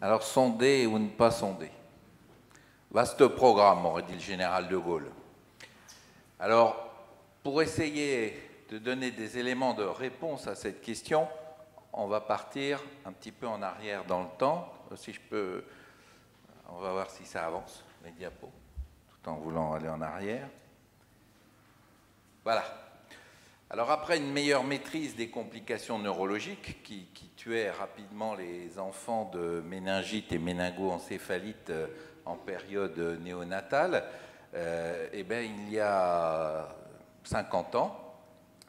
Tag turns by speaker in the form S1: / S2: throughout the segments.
S1: Alors, sonder ou ne pas sonder? Vaste programme, aurait dit le général de Gaulle. Alors, pour essayer de donner des éléments de réponse à cette question, on va partir un petit peu en arrière dans le temps. Si je peux, on va voir si ça avance, les diapos, tout en voulant aller en arrière. Voilà. Alors après une meilleure maîtrise des complications neurologiques qui tuaient rapidement les enfants de méningite et méningo-encéphalite en période néonatale, il y a 50 ans,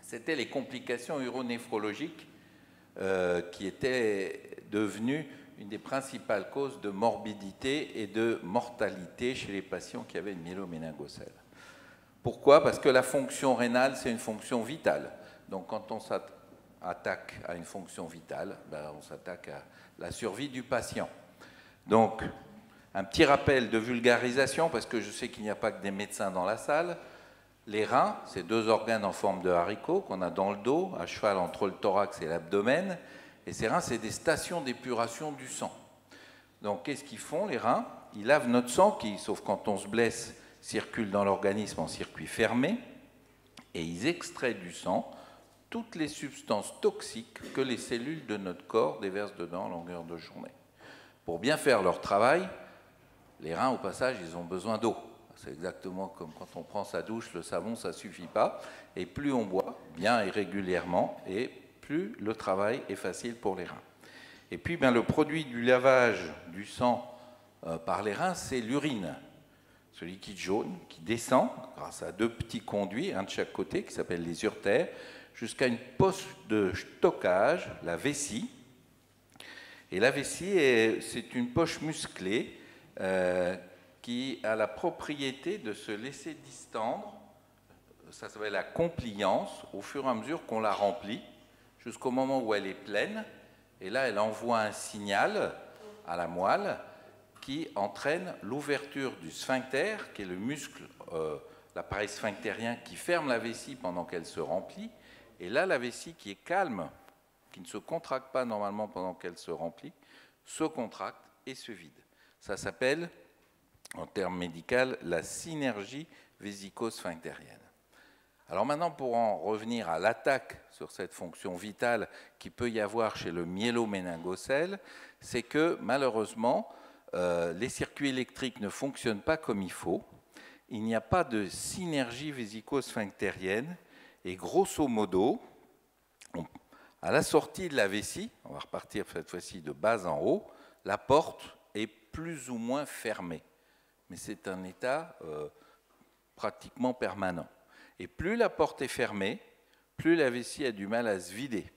S1: c'était les complications uronéphrologiques qui étaient devenues une des principales causes de morbidité et de mortalité chez les patients qui avaient une myéloméningocèle. Pourquoi? Parce que la fonction rénale, c'est une fonction vitale. Donc quand on s'attaque à une fonction vitale, on s'attaque à la survie du patient. Donc, un petit rappel de vulgarisation, parce que je sais qu'il n'y a pas que des médecins dans la salle. Les reins, c'est deux organes en forme de haricot qu'on a dans le dos, à cheval entre le thorax et l'abdomen. Et ces reins, c'est des stations d'épuration du sang. Donc, qu'est-ce qu'ils font, les reins? Ils lavent notre sang, qui, sauf quand on se blesse, circule dans l'organisme en circuit fermé, et ils extraient du sang toutes les substances toxiques que les cellules de notre corps déversent dedans en longueur de journée. Pour bien faire leur travail, les reins, au passage, ils ont besoin d'eau. C'est exactement comme quand on prend sa douche, le savon, ça ne suffit pas. Et plus on boit, bien et régulièrement, et plus le travail est facile pour les reins. Et puis, le produit du lavage du sang par les reins, c'est l'urine. Ce liquide jaune qui descend grâce à deux petits conduits, un de chaque côté, qui s'appellent les urtères, jusqu'à une poche de stockage, la vessie. Et la vessie, c'est une poche musclée qui a la propriété de se laisser distendre, ça s'appelle la compliance, au fur et à mesure qu'on la remplit, jusqu'au moment où elle est pleine. Et là, elle envoie un signal à la moelle qui entraîne l'ouverture du sphincter, qui est le muscle, l'appareil sphinctérien qui ferme la vessie pendant qu'elle se remplit. Et là, la vessie qui est calme, qui ne se contracte pas normalement pendant qu'elle se remplit, se contracte et se vide. Ça s'appelle, en termes médicaux, la synergie vésico-sphinctérienne. Alors maintenant, pour en revenir à l'attaque sur cette fonction vitale qu'il peut y avoir chez le myéloméningocèle, c'est que malheureusement, les circuits électriques ne fonctionnent pas comme il faut, il n'y a pas de synergie vésico-sphinctérienne, et grosso modo, à la sortie de la vessie, on va repartir cette fois-ci de bas en haut, la porte est plus ou moins fermée, mais c'est un état pratiquement permanent. Et plus la porte est fermée, plus la vessie a du mal à se vider.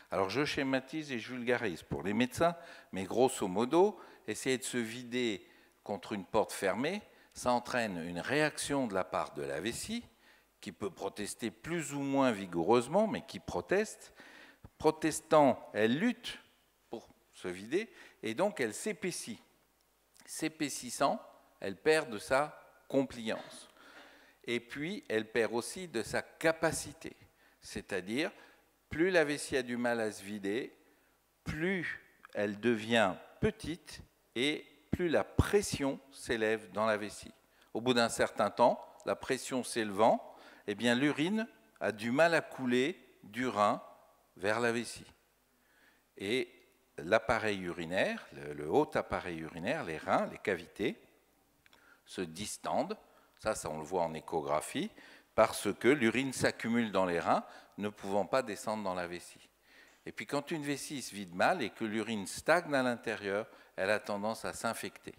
S1: Alors je schématise et je vulgarise pour les médecins, mais grosso modo, essayer de se vider contre une porte fermée, ça entraîne une réaction de la part de la vessie, qui peut protester plus ou moins vigoureusement, mais qui proteste. Protestant, elle lutte pour se vider, et donc elle s'épaissit. S'épaississant, elle perd de sa compliance. Et puis, elle perd aussi de sa capacité. C'est-à-dire, plus la vessie a du mal à se vider, plus elle devient petite et plus la pression s'élève dans la vessie. Au bout d'un certain temps, la pression s'élevant, eh bien, l'urine a du mal à couler du rein vers la vessie. Et l'appareil urinaire, le haut appareil urinaire, les reins, les cavités, se distendent, ça on le voit en échographie, parce que l'urine s'accumule dans les reins, ne pouvant pas descendre dans la vessie. Et puis quand une vessie se vide mal et que l'urine stagne à l'intérieur, elle a tendance à s'infecter.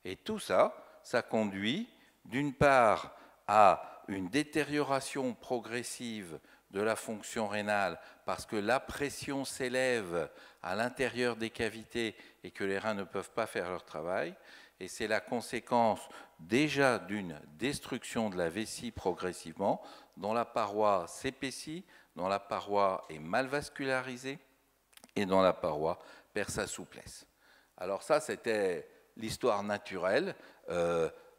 S1: Et tout ça, ça conduit d'une part à une détérioration progressive de la fonction rénale parce que la pression s'élève à l'intérieur des cavités et que les reins ne peuvent pas faire leur travail. Et c'est la conséquence déjà d'une destruction de la vessie progressivement, dont la paroi s'épaissit, dont la paroi est mal vascularisée et dont la paroi perd sa souplesse. Alors ça, c'était l'histoire naturelle,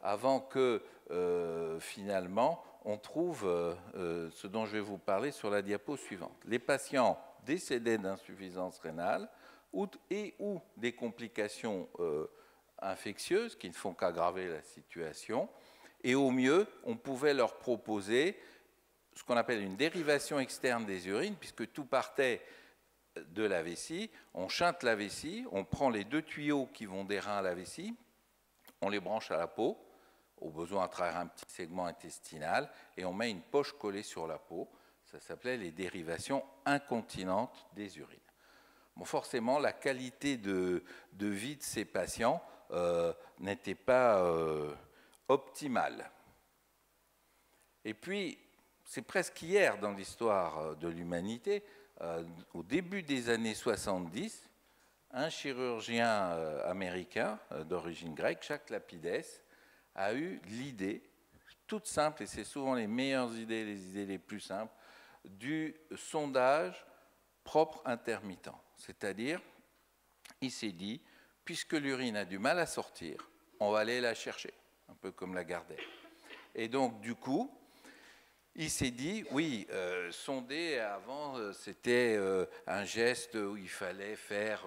S1: avant que finalement on trouve ce dont je vais vous parler sur la diapo suivante. Les patients décédés d'insuffisance rénale ou des complications infectieuses qui ne font qu'aggraver la situation. Et au mieux, on pouvait leur proposer ce qu'on appelle une dérivation externe des urines, puisque tout partait de la vessie. On chinte la vessie, on prend les 2 tuyaux qui vont des reins à la vessie, on les branche à la peau, au besoin à travers un petit segment intestinal, et on met une poche collée sur la peau. Ça s'appelait les dérivations incontinentes des urines. Bon, forcément, la qualité de vie de ces patients n'était pas optimale. Et puis, c'est presque hier dans l'histoire de l'humanité, au début des années 70, un chirurgien américain d'origine grecque, Jacques Lapides, a eu l'idée, toute simple, et c'est souvent les meilleures idées, les idées les plus simples, du sondage propre intermittent. C'est-à-dire, il s'est dit, puisque l'urine a du mal à sortir, on va aller la chercher, un peu comme la Gardère. Et donc, du coup, il s'est dit, oui, sonder avant, c'était un geste où il fallait faire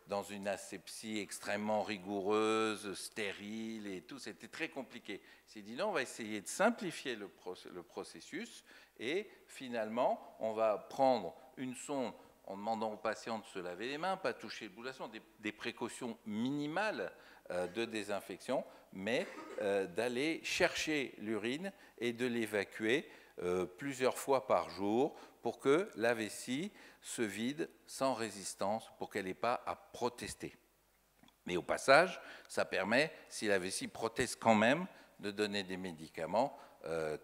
S1: dans une asepsie extrêmement rigoureuse, stérile et tout, c'était très compliqué. Il s'est dit, non, on va essayer de simplifier le processus et finalement, on va prendre une sonde en demandant aux patients de se laver les mains, pas toucher le bout de la sonde, des précautions minimales de désinfection, mais d'aller chercher l'urine et de l'évacuer plusieurs fois par jour pour que la vessie se vide sans résistance, pour qu'elle n'ait pas à protester. Mais au passage, ça permet, si la vessie proteste quand même, de donner des médicaments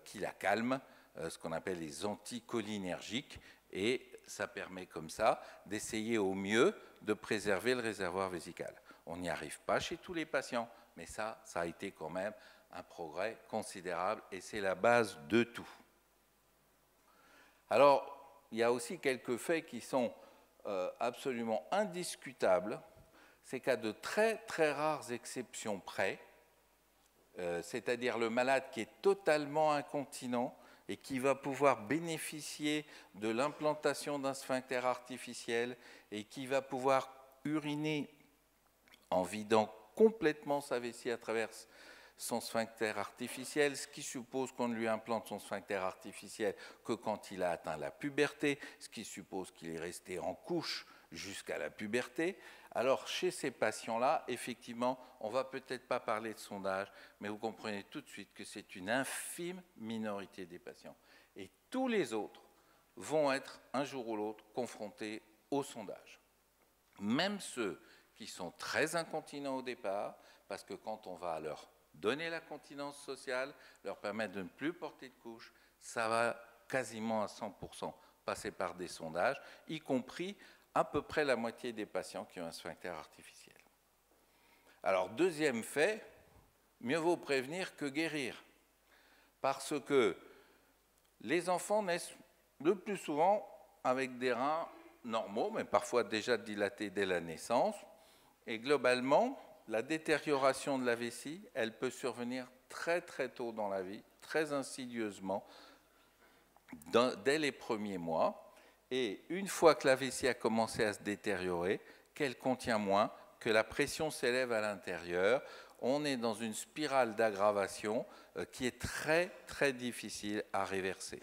S1: qui la calment, ce qu'on appelle les anticholinergiques, et ça permet comme ça d'essayer au mieux de préserver le réservoir vésical. On n'y arrive pas chez tous les patients, mais ça a été quand même un progrès considérable et c'est la base de tout. Alors, il y a aussi quelques faits qui sont absolument indiscutables. C'est qu'à de très très rares exceptions près, c'est-à-dire le malade qui est totalement incontinent et qui va pouvoir bénéficier de l'implantation d'un sphincter artificiel et qui va pouvoir uriner en vidant complètement sa vessie à travers son sphincter artificiel, ce qui suppose qu'on ne lui implante son sphincter artificiel que quand il a atteint la puberté, ce qui suppose qu'il est resté en couche jusqu'à la puberté. Alors, chez ces patients-là, effectivement, on ne va peut-être pas parler de sondage, mais vous comprenez tout de suite que c'est une infime minorité des patients. Et tous les autres vont être, un jour ou l'autre, confrontés au sondage. Même ceux qui sont très incontinents au départ, parce que quand on va leur donner la continence sociale, leur permettre de ne plus porter de couche, ça va quasiment à 100% passer par des sondages, y compris à peu près la moitié des patients qui ont un sphincter artificiel. Alors, deuxième fait, mieux vaut prévenir que guérir, parce que les enfants naissent le plus souvent avec des reins normaux, mais parfois déjà dilatés dès la naissance, et globalement, la détérioration de la vessie, elle peut survenir très très tôt dans la vie, très insidieusement, dès les premiers mois. Et une fois que la vessie a commencé à se détériorer, qu'elle contient moins, que la pression s'élève à l'intérieur, on est dans une spirale d'aggravation qui est très très difficile à réverser.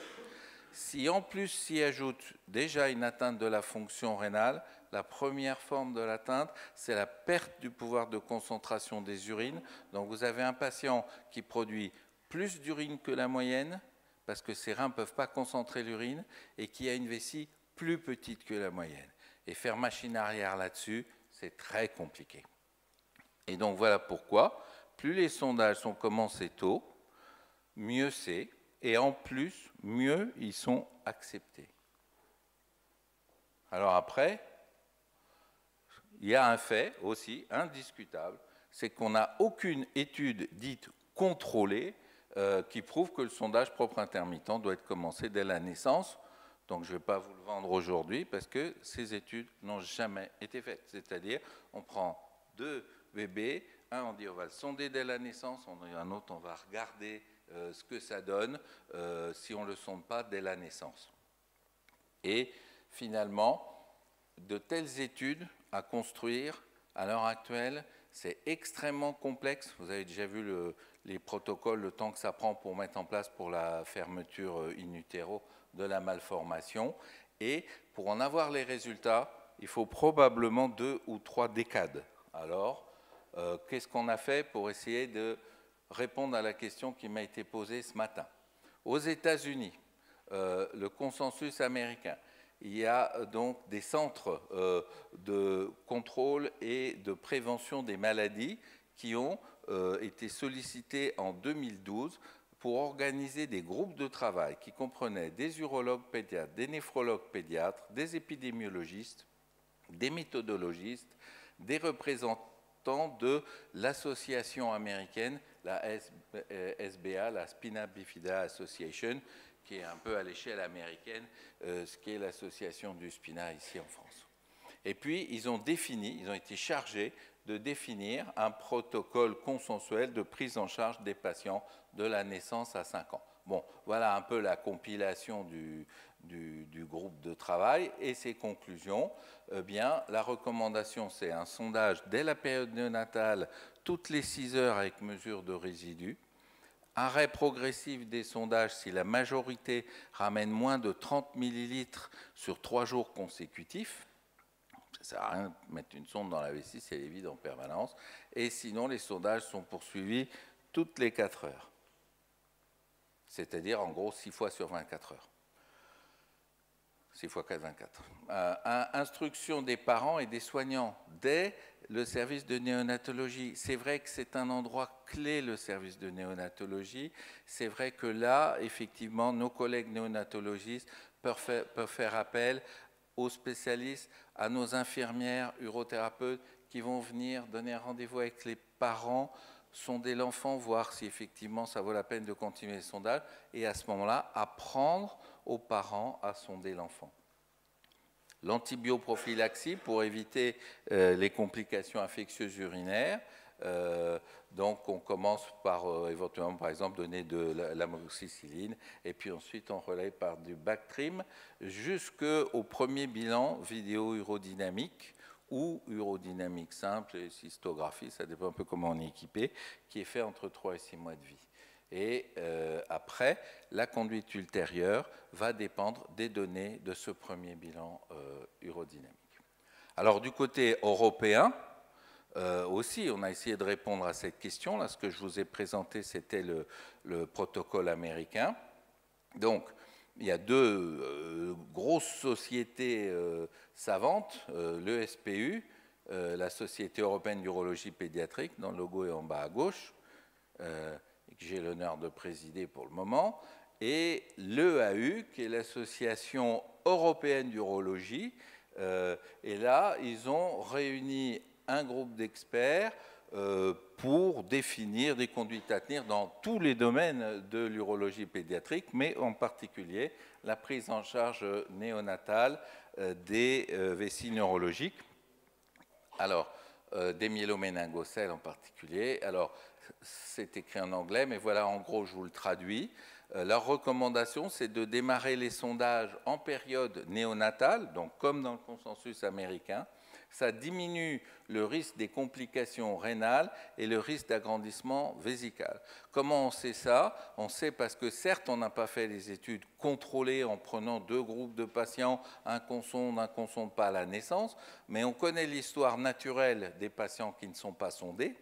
S1: Si en plus s'y ajoute déjà une atteinte de la fonction rénale, la première forme de l'atteinte, c'est la perte du pouvoir de concentration des urines. Donc vous avez un patient qui produit plus d'urine que la moyenne, parce que ses reins ne peuvent pas concentrer l'urine, et qui a une vessie plus petite que la moyenne. Et faire machine arrière là-dessus, c'est très compliqué. Et donc voilà pourquoi, plus les sondages sont commencés tôt, mieux c'est, et en plus, mieux ils sont acceptés. Alors après, il y a un fait aussi indiscutable, c'est qu'on n'a aucune étude dite contrôlée qui prouve que le sondage propre intermittent doit être commencé dès la naissance. Donc je ne vais pas vous le vendre aujourd'hui parce que ces études n'ont jamais été faites. C'est-à-dire, on prend 2 bébés, un on dit on va le sonder dès la naissance, un autre on va regarder ce que ça donne si on ne le sonde pas dès la naissance. Et finalement, de telles études à construire à l'heure actuelle. C'est extrêmement complexe. Vous avez déjà vu les protocoles, le temps que ça prend pour mettre en place pour la fermeture in utero de la malformation. Et pour en avoir les résultats, il faut probablement 2 ou 3 décades. Alors, qu'est-ce qu'on a fait pour essayer de répondre à la question qui m'a été posée ce matin? Aux États-Unis, le consensus américain, il y a donc des centres de contrôle et de prévention des maladies qui ont été sollicités en 2012 pour organiser des groupes de travail qui comprenaient des urologues pédiatres, des néphrologues pédiatres, des épidémiologistes, des méthodologistes, des représentants de l'association américaine, la SBA, la Spina Bifida Association, qui est un peu à l'échelle américaine, ce qui est l'association du spina ici en France. Et puis, ils ont été chargés de définir un protocole consensuel de prise en charge des patients de la naissance à 5 ans. Bon, voilà un peu la compilation du groupe de travail et ses conclusions. Bien, la recommandation, c'est un sondage dès la période néonatale, toutes les 6 heures avec mesure de résidus. Arrêt progressif des sondages si la majorité ramène moins de 30 millilitres sur 3 jours consécutifs. Ça ne sert à rien de mettre une sonde dans la vessie si elle est vide en permanence. Et sinon, les sondages sont poursuivis toutes les 4 heures. C'est-à-dire, en gros, 6 fois sur 24 heures. 6 fois 4, 24. Instruction des parents et des soignants dès le service de néonatologie. C'est vrai que c'est un endroit clé, le service de néonatologie. C'est vrai que là, effectivement, nos collègues néonatologistes peuvent faire appel aux spécialistes, à nos infirmières, urothérapeutes qui vont venir donner rendez-vous avec les parents, sonder l'enfant, voir si effectivement ça vaut la peine de continuer le sondage, et à ce moment-là, apprendre aux parents à sonder l'enfant. L'antibioprophylaxie pour éviter les complications infectieuses urinaires. Donc on commence par éventuellement, par exemple, donner de l'amoxicilline, et puis ensuite on relaye par du Bactrim jusqu'au premier bilan vidéo-urodynamique ou urodynamique simple et cystographie, ça dépend un peu comment on est équipé, qui est fait entre 3 et 6 mois de vie. Et après, la conduite ultérieure va dépendre des données de ce premier bilan urodynamique. Alors du côté européen, aussi, on a essayé de répondre à cette question. Là, ce que je vous ai présenté, c'était le protocole américain. Donc, il y a 2 grosses sociétés savantes, l'ESPU, la Société européenne d'urologie pédiatrique, dont le logo est en bas à gauche, que j'ai l'honneur de présider pour le moment, et l'EAU, qui est l'Association européenne d'urologie. Et là, ils ont réuni un groupe d'experts pour définir des conduites à tenir dans tous les domaines de l'urologie pédiatrique, mais en particulier la prise en charge néonatale des vessies neurologiques. Alors, des myéloméningocèles en particulier. Alors, c'est écrit en anglais, mais voilà, en gros, je vous le traduis. Leur recommandation, c'est de démarrer les sondages en période néonatale, donc comme dans le consensus américain. Ça diminue le risque des complications rénales et le risque d'agrandissement vésical. Comment on sait ça? On sait parce que certes, on n'a pas fait les études contrôlées en prenant 2 groupes de patients, un qu'on sonde pas à la naissance, mais on connaît l'histoire naturelle des patients qui ne sont pas sondés.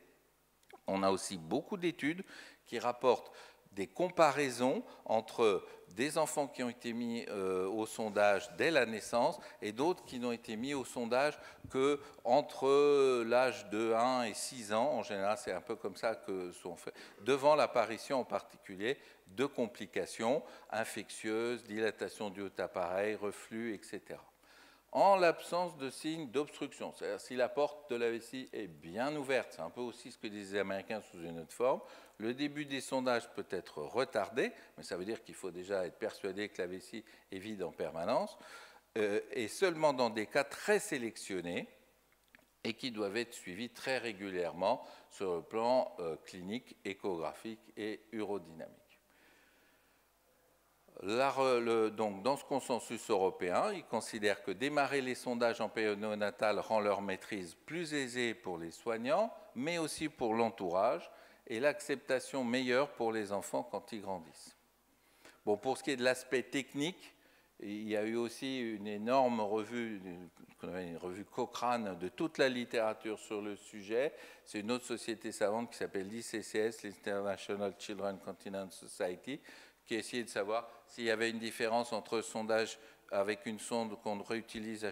S1: On a aussi beaucoup d'études qui rapportent des comparaisons entre des enfants qui ont été mis au sondage dès la naissance et d'autres qui n'ont été mis au sondage qu'entre l'âge de 1 et 6 ans. En général, c'est un peu comme ça que sont faits, devant l'apparition en particulier de complications infectieuses, dilatation du haut appareil, reflux, etc. En l'absence de signes d'obstruction, c'est-à-dire si la porte de la vessie est bien ouverte, c'est un peu aussi ce que disaient les Américains sous une autre forme, le début des sondages peut être retardé, mais ça veut dire qu'il faut déjà être persuadé que la vessie est vide en permanence, et seulement dans des cas très sélectionnés et qui doivent être suivis très régulièrement sur le plan clinique, échographique et urodynamique. Donc, dans ce consensus européen, il considère que démarrer les sondages en période néonatale rend leur maîtrise plus aisée pour les soignants, mais aussi pour l'entourage, et l'acceptation meilleure pour les enfants quand ils grandissent. Bon, pour ce qui est de l'aspect technique, il y a eu aussi une énorme revue, une revue Cochrane de toute la littérature sur le sujet. C'est une autre société savante qui s'appelle l'ICCS, l'International Children Continence Society, qui a essayé de savoir s'il y avait une différence entre sondage avec une sonde qu'on réutilise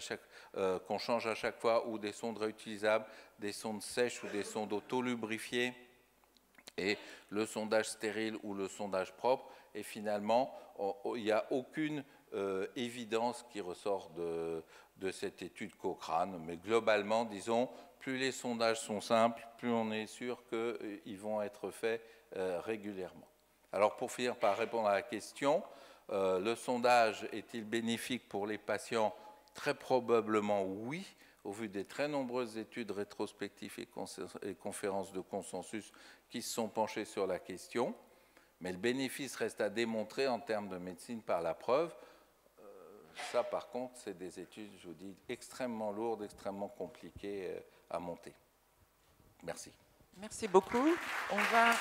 S1: qu'on change à chaque fois, ou des sondes réutilisables, des sondes sèches ou des sondes auto-lubrifiées, et le sondage stérile ou le sondage propre. Et finalement, il n'y a aucune évidence qui ressort de cette étude Cochrane. Mais globalement, disons, plus les sondages sont simples, plus on est sûr qu'ils vont être faits régulièrement. Alors, pour finir par répondre à la question, le sondage est-il bénéfique pour les patients? Très probablement oui, au vu des très nombreuses études rétrospectives et conférences de consensus qui se sont penchées sur la question. Mais le bénéfice reste à démontrer en termes de médecine par la preuve. Ça, par contre, c'est des études, je vous dis, extrêmement lourdes, extrêmement compliquées à monter. Merci.
S2: Merci beaucoup. On va